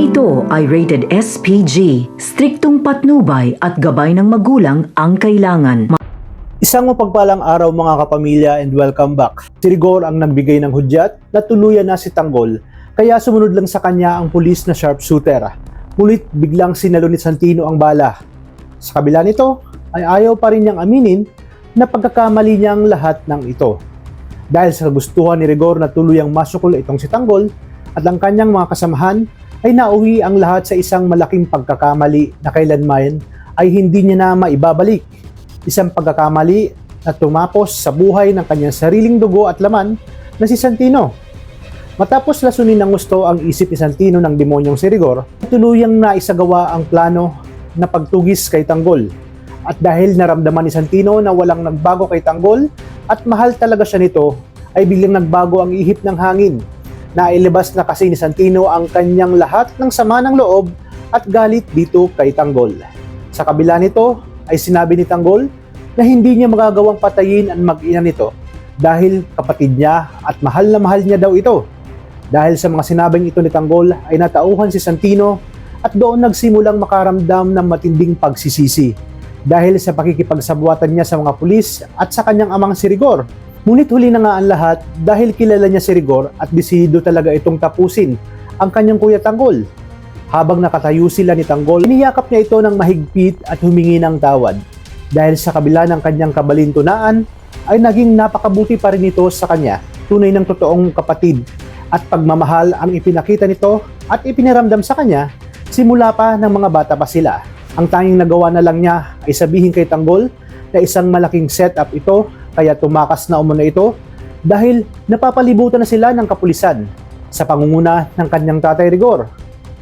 Ito ay rated SPG, striktong patnubay at gabay ng magulang ang kailangan. Isang mapagpalang araw mga kapamilya and welcome back. Si Rigor ang nagbigay ng hudyat na tuluyan na si Tanggol, kaya sumunod lang sa kanya ang pulis na sharpshooter. Ngunit biglang sinalo ni Santino ang bala. Sa kabila nito ay ayaw pa rin niyang aminin na pagkakamali niya ang lahat ng ito. Dahil sa gustuhan ni Rigor na tuluyang masukol itong si Tanggol at ang kanyang mga kasamahan, ay nauwi ang lahat sa isang malaking pagkakamali na kailanman ay hindi niya na maibabalik. Isang pagkakamali na tumapos sa buhay ng kanyang sariling dugo at laman na si Santino. Matapos lasunin ng gusto ang isip ni Santino ng demonyong si Rigor, tuluyang naisagawa ang plano na pagtugis kay Tanggol. At dahil naramdaman ni Santino na walang nagbago kay Tanggol at mahal talaga siya nito, ay biglang nagbago ang ihip ng hangin. Nailabas na kasi ni Santino ang kanyang lahat ng sama ng loob at galit dito kay Tanggol. Sa kabila nito ay sinabi ni Tanggol na hindi niya magagawang patayin ang mag-ina nito dahil kapatid niya at mahal na mahal niya daw ito. Dahil sa mga sinabing ito ni Tanggol ay natauhan si Santino at doon nagsimulang makaramdam ng matinding pagsisisi dahil sa pakikipagsabuatan niya sa mga pulis at sa kanyang amang si Rigor. Ngunit huli na nga ang lahat dahil kilala niya si Rigor at desidido talaga itong tapusin ang kanyang kuya Tanggol. Habang nakatayo sila ni Tanggol, iniyakap niya ito ng mahigpit at humingi ng tawad. Dahil sa kabila ng kanyang kabalintunaan, ay naging napakabuti pa rin ito sa kanya. Tunay ng totoong kapatid at pagmamahal ang ipinakita nito at ipiniramdam sa kanya simula pa ng mga bata pa sila. Ang tanging nagawa na lang niya ay sabihin kay Tanggol na isang malaking setup ito, kaya tumakas na umano ito dahil napapalibutan na sila ng kapulisan sa pangunguna ng kanyang tatay Rigor.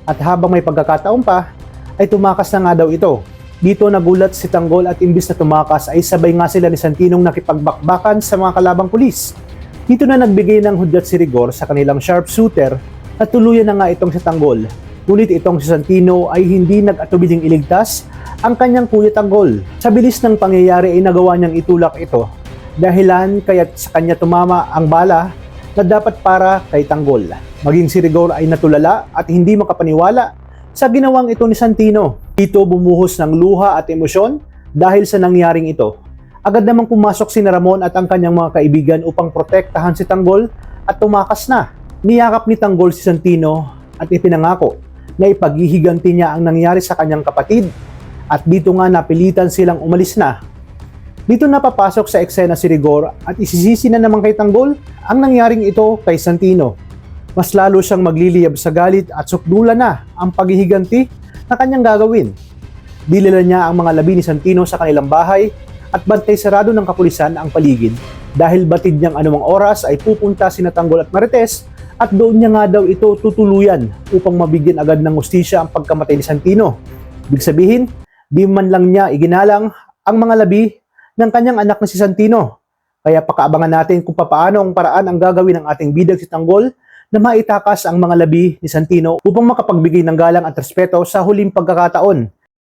At habang may pagkakataon pa, ay tumakas na nga daw ito. Dito nagulat si Tanggol at imbis na tumakas ay sabay nga sila ni Santinong nakipagbakbakan sa mga kalabang pulis. Dito na nagbigay ng hudyat si Rigor sa kanilang sharpshooter at tuluyan na nga itong si Tanggol. Ngunit itong si Santino ay hindi nag-atubiling iligtas ang kanyang kuya Tanggol. Sa bilis ng pangyayari ay nagawa niyang itulak ito. Dahilan kaya't sa kanya tumama ang bala na dapat para kay Tanggol. Maging si Rigor ay natulala at hindi makapaniwala sa ginawang ito ni Santino. Dito bumuhos ng luha at emosyon dahil sa nangyaring ito. Agad namang pumasok si Ramon at ang kanyang mga kaibigan upang protektahan si Tanggol at tumakas na. Niyakap ni Tanggol si Santino at ipinangako na ipaghihiganti niya ang nangyari sa kanyang kapatid at dito nga napilitan silang umalis na. Dito napapasok sa eksena si Rigor at isisisi na naman kay Tanggol ang nangyaring ito kay Santino. Mas lalo siyang magliliyab sa galit at sukdulan na ang paghihiganti na kanyang gagawin. Dilala niya ang mga labi ni Santino sa kanilang bahay at bantay sarado ng kapulisan ang paligid dahil batid niyang anumang oras ay pupunta sina Tanggol at Marites at doon niya nga daw ito tutuluyan upang mabigyan agad ng hustisya ang pagkamatay ni Santino. Ibig sabihin, di man lang niya iginalang ang mga labi ng kanyang anak na si Santino. Kaya pakaabangan natin kung paano ang paraan ang gagawin ng ating bidag si Tanggol na maitakas ang mga labi ni Santino upang makapagbigay ng galang at respeto sa huling pagkakataon